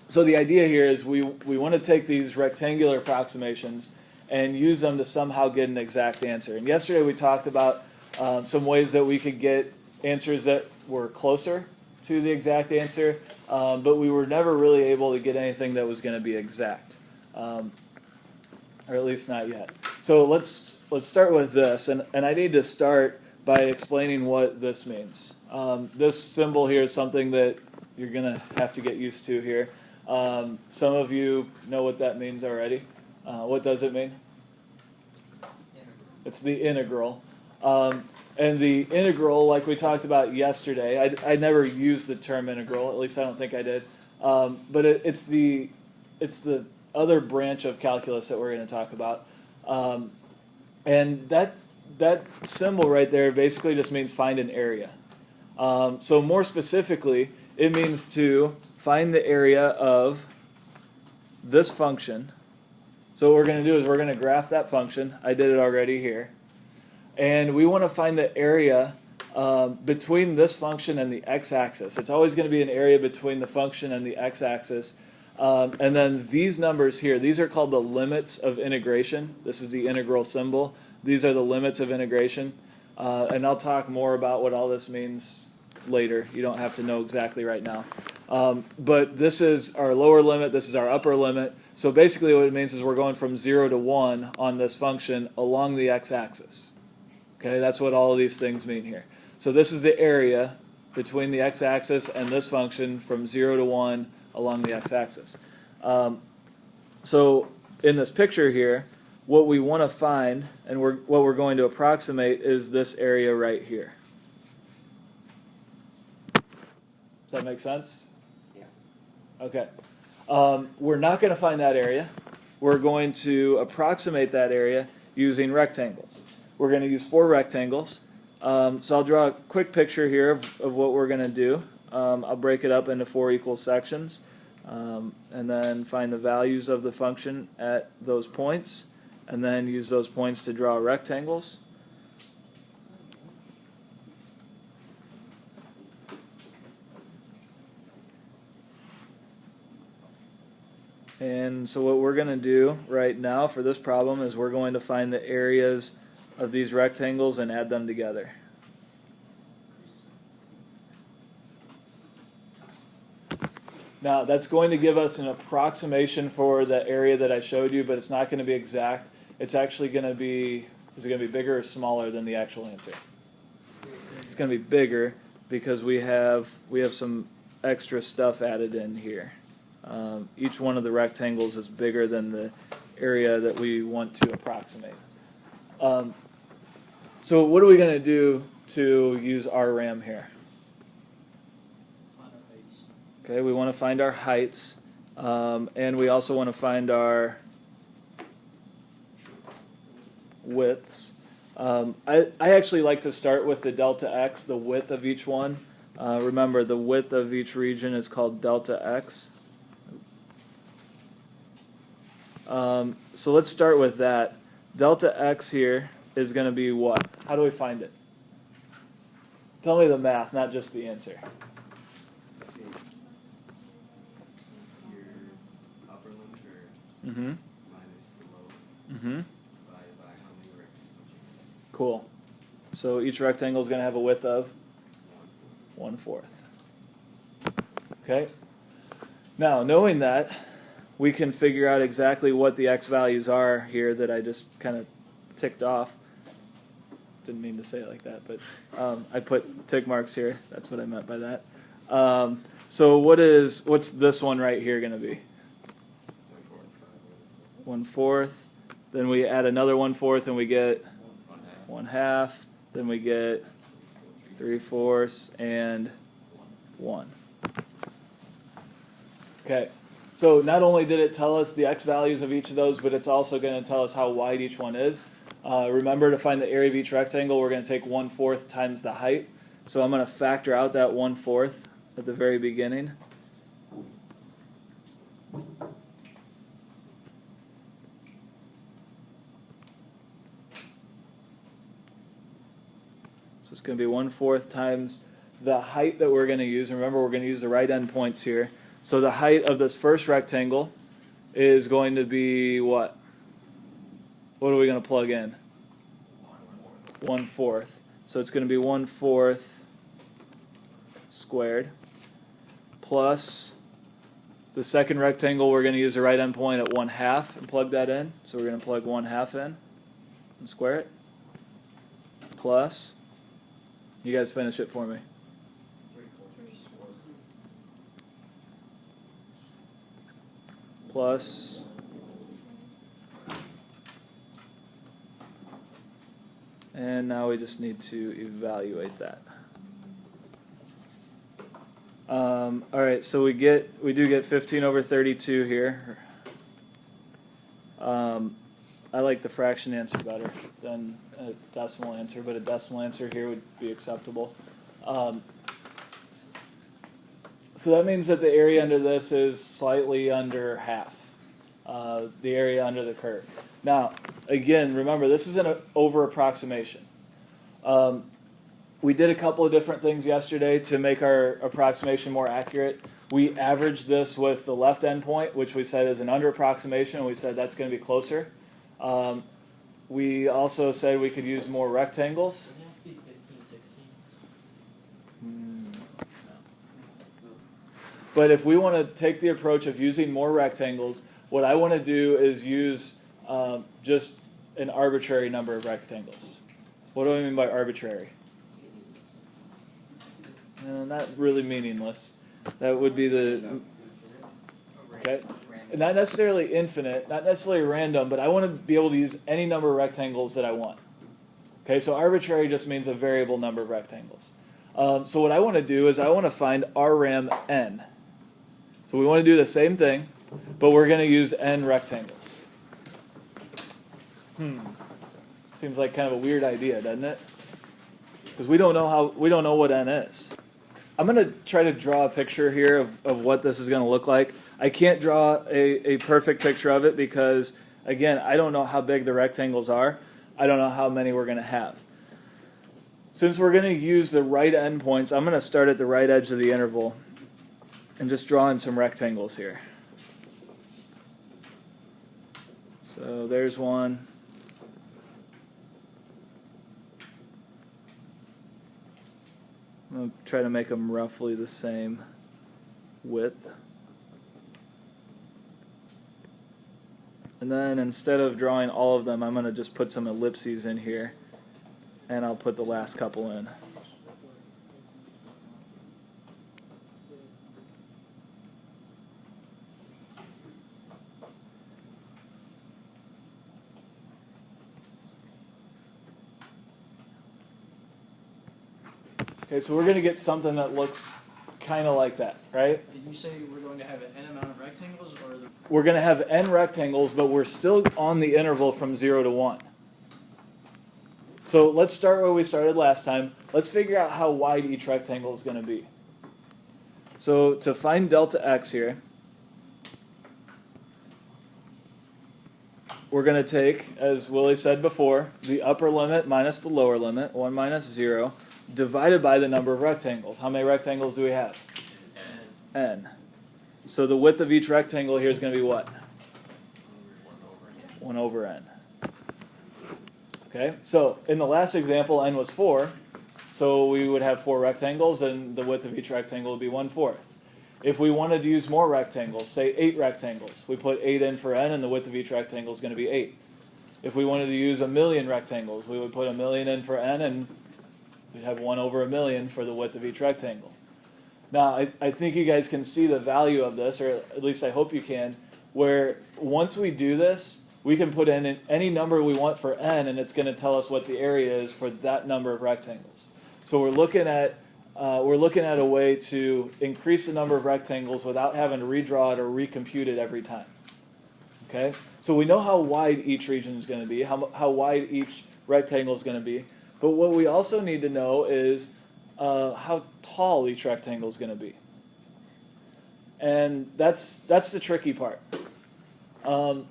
So the idea here is we want to take these rectangular approximations and use them to somehow get an exact answer. And yesterday we talked about some ways that we could get answers that were closer to the exact answer, but we were never really able to get anything that was going to be exact, or at least not yet. So let's start with this, and I need to start by explaining what this means. This symbol here is something that you're going to have to get used to here. Some of you know what that means already. What does it mean? It's the integral. And the integral, like we talked about yesterday, I never used the term integral, at least I don't think I did. But it's the other branch of calculus that we're going to talk about. And that symbol right there basically just means find an area. So more specifically, it means to find the area of this function. So what we're going to do is we're going to graph that function. I did it already here. And we want to find the area between this function and the x-axis. It's always going to be an area between the function and the x-axis. And then these numbers here, these are called the limits of integration. This is the integral symbol. These are the limits of integration. And I'll talk more about what all this means later. You don't have to know exactly right now. But this is our lower limit. This is our upper limit. So basically what it means is we're going from 0 to 1 on this function along the x-axis. Okay, that's what all of these things mean here. So this is the area between the x-axis and this function from 0 to 1 along the x-axis. So in this picture here, what we want to find and what we're going to approximate is this area right here. Does that make sense? Yeah. Okay. We're not going to find that area. We're going to approximate that area using rectangles. We're going to use 4 rectangles. So I'll draw a quick picture here of what we're going to do. I'll break it up into 4 equal sections and then find the values of the function at those points and then use those points to draw rectangles. And so what we're going to do right now for this problem is we're going to find the areas of these rectangles and add them together. Now that's going to give us an approximation for the area that I showed you, but it's not going to be exact. It's actually going to be, is it going to be bigger or smaller than the actual answer? It's going to be bigger because we have some extra stuff added in here. Each one of the rectangles is bigger than the area that we want to approximate. So what are we going to do to use RRAM here? Okay, we want to find our heights, and we also want to find our widths. I actually like to start with the delta x, the width of each one. Remember, the width of each region is called delta x. So let's start with that. Delta x here is going to be what? How do we find it? Tell me the math, not just the answer. Your upper limit Mm-hmm. minus the lower Mm-hmm. divided by how many rectangles? Cool. So each rectangle is going to have a width of 1/4. Okay. Now, knowing that, we can figure out exactly what the x values are here that I just kind of ticked off. Didn't mean to say it like that, but I put tick marks here. That's what I meant by that. So what's this one right here going to be? 1/4. Then we add another 1/4 and we get 1/2. Then we get 3/4 and 1. Okay. So not only did it tell us the x values of each of those, but it's also going to tell us how wide each one is. Remember, to find the area of each rectangle, we're going to take 1/4 times the height. So I'm going to factor out that 1/4 at the very beginning. So it's going to be 1/4 times the height that we're going to use. And remember, we're going to use the right endpoints here. So the height of this first rectangle is going to be what? What are we going to plug in? 1/4. So it's going to be 1/4 squared plus the second rectangle. We're going to use the right endpoint at 1/2 and plug that in. So we're going to plug 1/2 in and square it. Plus, you guys finish it for me. Plus, and now we just need to evaluate that. All right, so we do get 15/32 here. I like the fraction answer better than a decimal answer, but a decimal answer here would be acceptable. So that means that the area under this is slightly under half the area under the curve. Now, again, remember, this is an over approximation. We did a couple of different things yesterday to make our approximation more accurate. We averaged this with the left endpoint, which we said is an under approximation, and we said that's going to be closer. We also said we could use more rectangles. Doesn't it have to be 15/16? But if we want to take the approach of using more rectangles, what I want to do is use just an arbitrary number of rectangles. What do I mean by arbitrary? Not really meaningless. That would be the... Okay. Not necessarily infinite, not necessarily random, but I want to be able to use any number of rectangles that I want. Okay, so arbitrary just means a variable number of rectangles. So what I want to do is I want to find RRAM n. So we want to do the same thing, but we're going to use n rectangles. Seems like kind of a weird idea, doesn't it? Because we don't know what n is. I'm going to try to draw a picture here of what this is going to look like. I can't draw a perfect picture of it because, again, I don't know how big the rectangles are. I don't know how many we're going to have. Since we're going to use the right endpoints, I'm going to start at the right edge of the interval and just draw in some rectangles here. So there's one. I'm going to try to make them roughly the same width. And then instead of drawing all of them, I'm going to just put some ellipses in here, and I'll put the last couple in. Okay, so we're going to get something that looks kind of like that, right? Did you say we're going to have an n amount of rectangles, or We're going to have n rectangles, but we're still on the interval from 0 to 1. So let's start where we started last time. Let's figure out how wide each rectangle is going to be. So to find delta x here, we're going to take, as Willie said before, the upper limit minus the lower limit, 1 minus 0, divided by the number of rectangles. How many rectangles do we have? N. So the width of each rectangle here is going to be what? 1 over n. Okay, so in the last example, n was 4, so we would have 4 rectangles, and the width of each rectangle would be 1/4. If we wanted to use more rectangles, say 8 rectangles, we put 8 in for n, and the width of each rectangle is going to be 8. If we wanted to use 1,000,000 rectangles, we would put 1,000,000 in for n, and we'd have 1 over 1,000,000 for the width of each rectangle. Now, I think you guys can see the value of this, or at least I hope you can, where once we do this, we can put in any number we want for n, and it's going to tell us what the area is for that number of rectangles. So we're looking at a way to increase the number of rectangles without having to redraw it or recompute it every time. Okay? So we know how wide each region is going to be, how wide each rectangle is going to be. But what we also need to know is how tall each rectangle is going to be. And that's the tricky part. Well,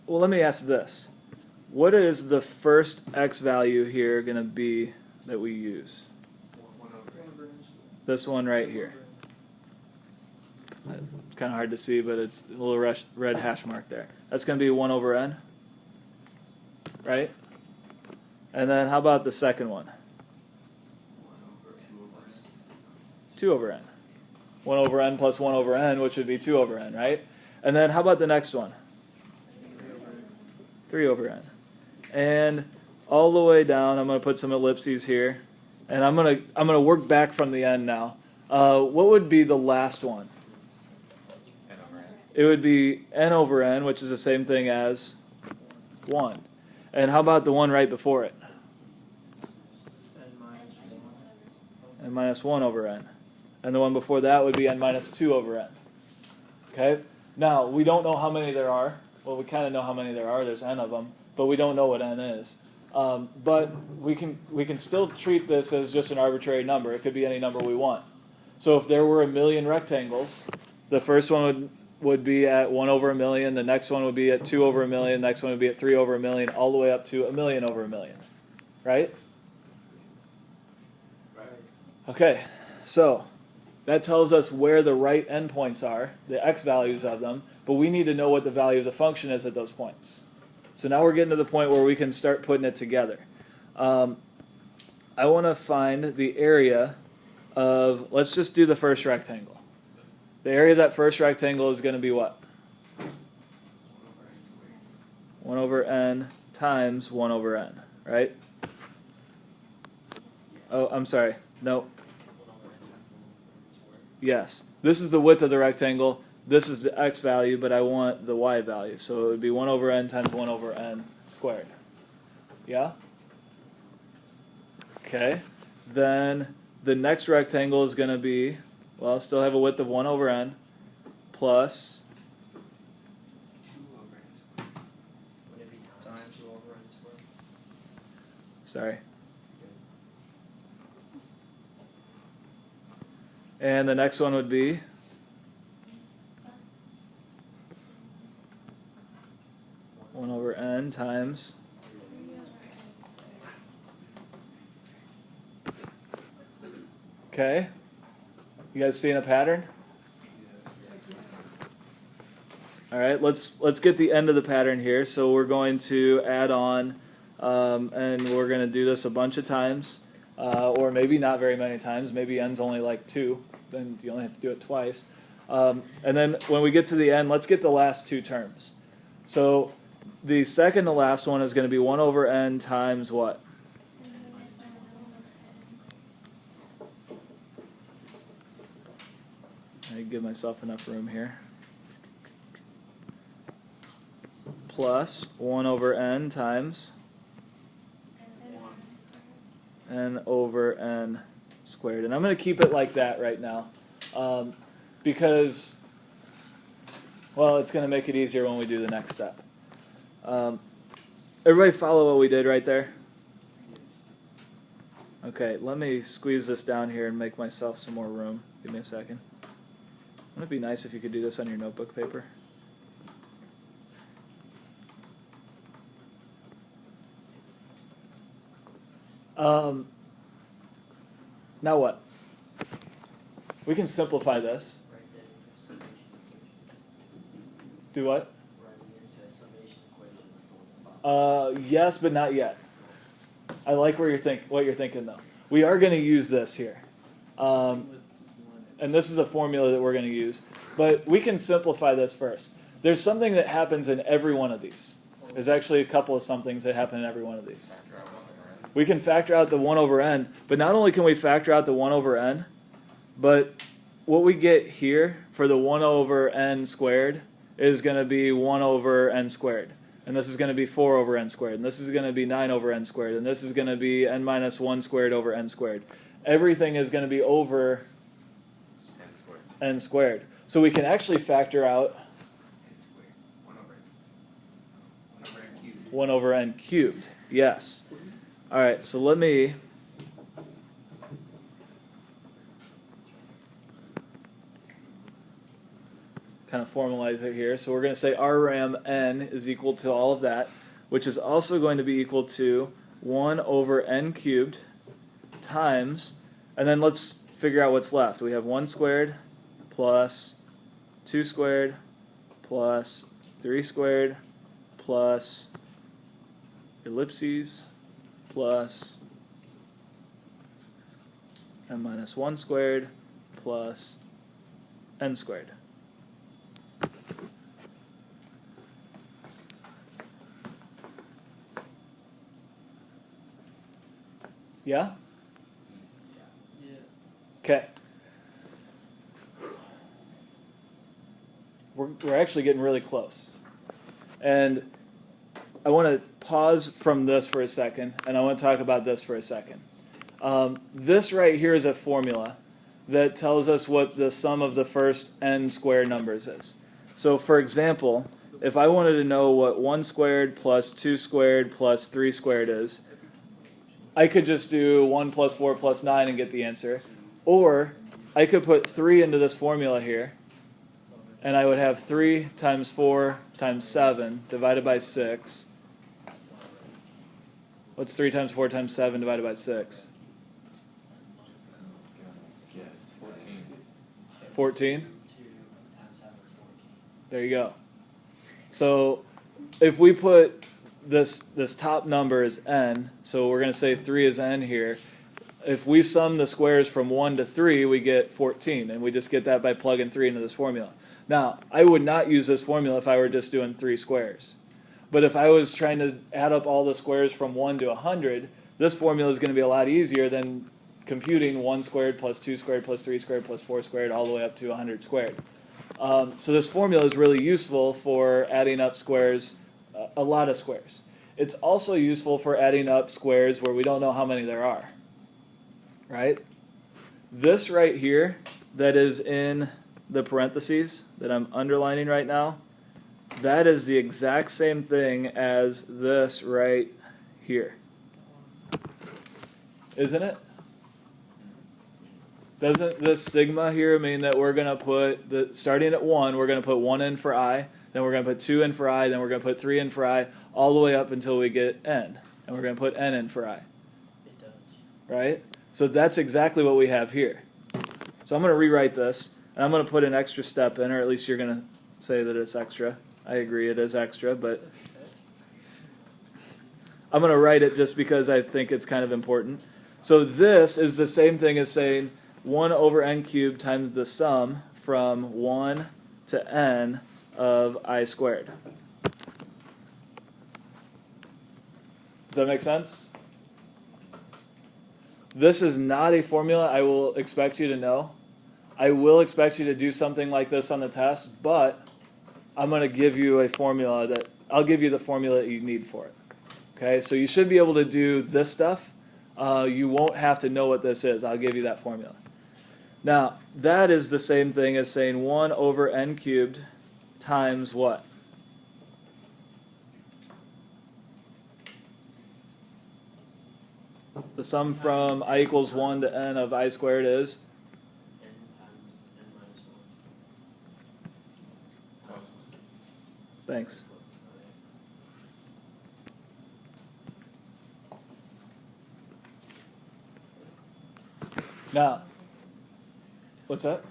let me ask this. What is the first x value here going to be that we use? 1 over n. This one right here. It's kind of hard to see, but it's a little red hash mark there. That's going to be 1 over n, right? And then how about the second one? 2 over n. 1 over n plus 1 over n, which would be 2 over n, right? And then how about the next one? 3 over n. And all the way down, I'm going to put some ellipses here. And I'm going to work back from the end now. What would be the last one? N over n. It would be n over n, which is the same thing as 1. And how about the one right before it? N minus 1 over n. And the one before that would be n minus 2 over n. Okay? Now, we don't know how many there are. Well, we kind of know how many there are. There's n of them. But we don't know what n is. But we can still treat this as just an arbitrary number. It could be any number we want. So if there were 1,000,000 rectangles, the first one would be at 1 over 1,000,000. The next one would be at 2 over 1,000,000. The next one would be at 3 over 1,000,000, all the way up to 1,000,000 over 1,000,000. Right? Okay. So that tells us where the right endpoints are, the x values of them, but we need to know what the value of the function is at those points. So now we're getting to the point where we can start putting it together. I want to find the area of, let's just do the first rectangle. The area of that first rectangle is going to be what? 1 over n times 1 over n, right? Oh, I'm sorry. No. Yes. This is the width of the rectangle. This is the x value, but I want the y value. So it would be 1 over n times 1 over n squared. Yeah? Okay. Then the next rectangle is going to be, well, still have a width of 1 over n plus 2 over n squared. Would it be times 2 over n squared? sorry. And the next one would be 1 over n times okay. You guys seeing a pattern? All right, let's get the end of the pattern here. So we're going to add on, and we're going to do this a bunch of times, or maybe not very many times. Maybe n's only like 2, then you only have to do it twice. And then when we get to the end, let's get the last 2 terms. So the second to last one is going to be 1 over n times what? I give myself enough room here. Plus 1 over n times n over n squared. And I'm going to keep it like that right now because, well, it's going to make it easier when we do the next step. Everybody follow what we did right there? Okay, let me squeeze this down here and make myself some more room. Give me a second. Wouldn't it be nice if you could do this on your notebook paper? Now what? We can simplify this. Write that into a summation equation. Do what? Write it into a summation equation. Yes, but not yet. I like what you're thinking though. We are going to use this here. And this is a formula that we're going to use. But we can simplify this first. There's something that happens in every one of these. There's actually a couple of somethings that happen in every one of these. We can factor out the 1 over n, but not only can we factor out the 1 over n, but what we get here for the 1 over n squared is going to be 1 over n squared. And this is going to be 4 over n squared. And this is going to be 9 over n squared. And this is going to be n minus 1 squared over n squared. Everything is going to be over n squared. So we can actually factor out 1 over n cubed. Yes. All right, so let me kind of formalize it here. So we're going to say RRAM n is equal to all of that, which is also going to be equal to 1 over n cubed times, and then let's figure out what's left. We have 1 squared plus 2 squared plus 3 squared plus ellipses plus n minus 1 squared plus n squared. Yeah? Yeah. Okay. We're actually getting really close. And I want to pause from this for a second, and I want to talk about this for a second. This right here is a formula that tells us what the sum of the first n square numbers is. So for example, if I wanted to know what 1 squared plus 2 squared plus 3 squared is, I could just do 1 plus 4 plus 9 and get the answer. Or I could put 3 into this formula here, and I would have 3 times 4 times 7 divided by 6. What's 3 times 4 times 7 divided by 6? 14? 2 times 7 is 14. There you go. So if we put this top number as n, so we're going to say 3 is n here. If we sum the squares from 1 to 3, we get 14, and we just get that by plugging 3 into this formula. Now, I would not use this formula if I were just doing 3 squares. But if I was trying to add up all the squares from 1 to 100, this formula is going to be a lot easier than computing 1 squared plus 2 squared plus 3 squared plus 4 squared all the way up to 100 squared. So this formula is really useful for adding up squares, a lot of squares. It's also useful for adding up squares where we don't know how many there are. Right? This right here that is in the parentheses that I'm underlining right now, that is the exact same thing as this right here. Isn't it? Doesn't this sigma here mean that we're going to put, starting at 1, we're going to put 1 in for I, then we're going to put 2 in for I, then we're going to put 3 in for I, all the way up until we get n. And we're going to put n in for I. It does. Right? So that's exactly what we have here. So I'm going to rewrite this, and I'm going to put an extra step in, or at least you're going to say that it's extra. I agree it is extra, but I'm going to write it just because I think it's kind of important. So this is the same thing as saying 1 over n cubed times the sum from 1 to n of I squared. Does that make sense? This is not a formula I will expect you to know. I will expect you to do something like this on the test, but I'm going to give you a formula that, I'll give you the formula that you need for it. Okay, so you should be able to do this stuff. You won't have to know what this is. I'll give you that formula. Now, that is the same thing as saying 1 over n cubed times what? The sum from I equals 1 to n of I squared is? N times n minus 1. Thanks. Now, what's that?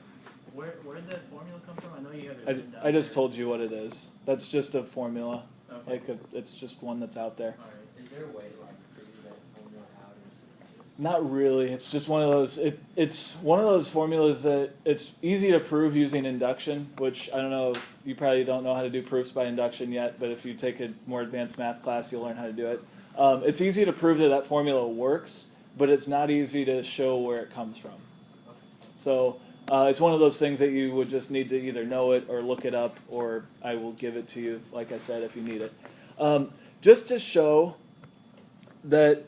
Where did that formula come from? I know you have it written down I just there. told you what it is. That's just a formula. Okay. It's just one that's out there. All right. Is there a way to like figure that formula out? Or is it just... Not really. It's just one of those. It's one of those formulas that it's easy to prove using induction, which I don't know. You probably don't know how to do proofs by induction yet, but if you take a more advanced math class, you'll learn how to do it. It's easy to prove that that formula works, but it's not easy to show where it comes from. So it's one of those things that you would just need to either know it or look it up, or I will give it to you, like I said, if you need it. Just to show that,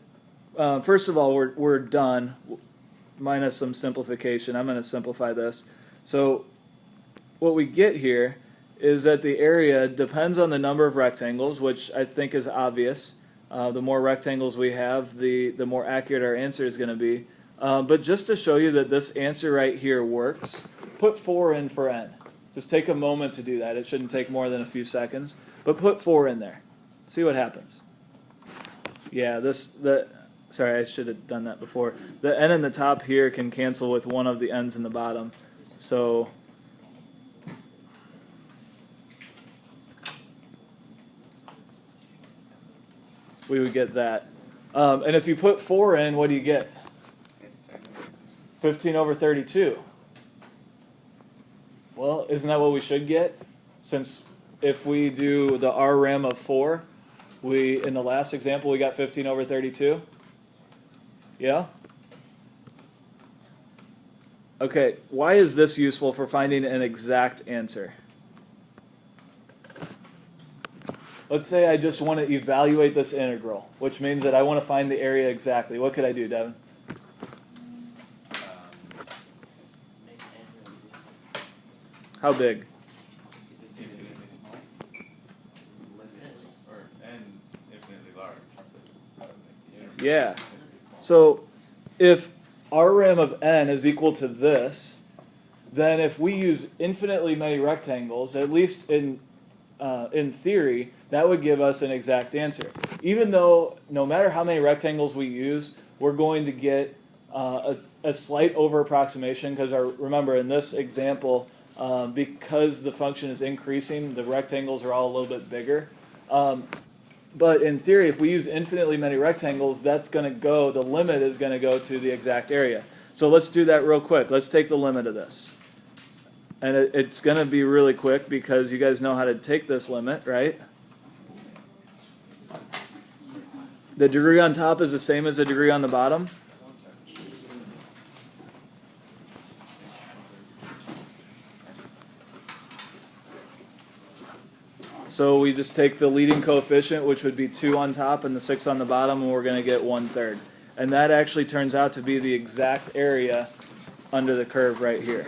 first of all, we're done, minus some simplification. I'm going to simplify this. So what we get here is that the area depends on the number of rectangles, which I think is obvious. The more rectangles we have, the more accurate our answer is going to be. But just to show you that this answer right here works, put 4 in for n. Just take a moment to do that. It shouldn't take more than a few seconds. But put 4 in there. See what happens. Yeah, sorry, I should have done that before. The n in the top here can cancel with one of the n's in the bottom. So we would get that. And if you put 4 in, what do you get? 15 over 32. Well, isn't that what we should get? Since if we do the RRAM of 4, in the last example, we got 15 over 32. Yeah? Okay, why is this useful for finding an exact answer? Let's say I just want to evaluate this integral, which means that I want to find the area exactly. What could I do, Devin? Make n really big. How big? Infinitely small. Or n infinitely large. Yeah. So if RRAM of n is equal to this, then if we use infinitely many rectangles, at least in theory, that would give us an exact answer. Even though no matter how many rectangles we use, we're going to get a slight over approximation because remember in this example, because the function is increasing, the rectangles are all a little bit bigger. But in theory, if we use infinitely many rectangles, the limit is going to go to the exact area. So let's do that real quick. Let's take the limit of this. And it's going to be really quick because you guys know how to take this limit, right? The degree on top is the same as the degree on the bottom. So we just take the leading coefficient, which would be 2 on top and the 6 on the bottom, and we're going to get 1/3. And that actually turns out to be the exact area under the curve right here.